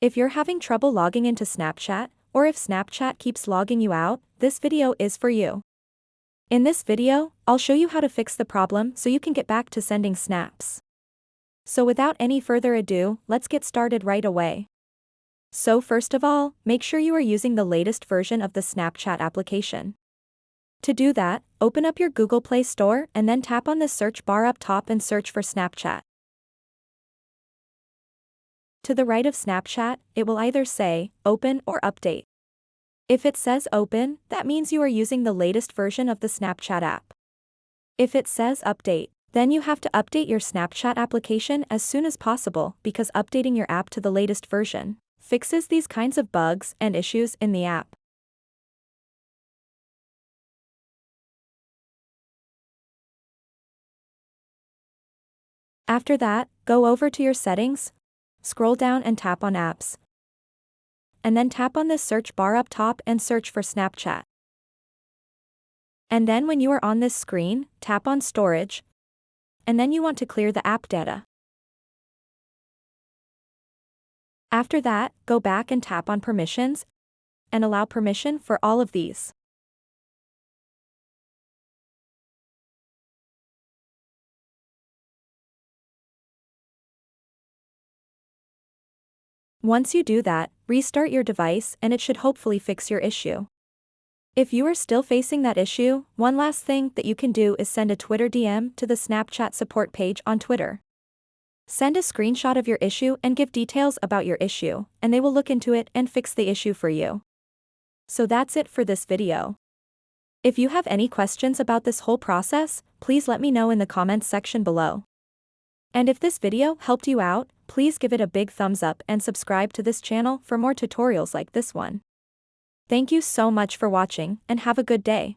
If you're having trouble logging into Snapchat, or if Snapchat keeps logging you out, this video is for you. In this video, I'll show you how to fix the problem so you can get back to sending snaps. So without any further ado, let's get started right away. So first of all, make sure you are using the latest version of the Snapchat application. To do that, open up your Google Play Store and then tap on the search bar up top and search for Snapchat. To the right of Snapchat, it will either say, Open or Update. If it says Open, that means you are using the latest version of the Snapchat app. If it says Update, then you have to update your Snapchat application as soon as possible because updating your app to the latest version fixes these kinds of bugs and issues in the app. After that, go over to your settings, scroll down and tap on Apps. And then tap on this search bar up top and search for Snapchat. And then when you are on this screen, tap on Storage. And then you want to clear the app data. After that, go back and tap on Permissions, and allow permission for all of these. Once you do that, restart your device and it should hopefully fix your issue. If you are still facing that issue, one last thing that you can do is send a Twitter DM to the Snapchat support page on Twitter. Send a screenshot of your issue and give details about your issue, and they will look into it and fix the issue for you. So that's it for this video. If you have any questions about this whole process, please let me know in the comments section below. And if this video helped you out, please give it a big thumbs up and subscribe to this channel for more tutorials like this one. Thank you so much for watching and have a good day.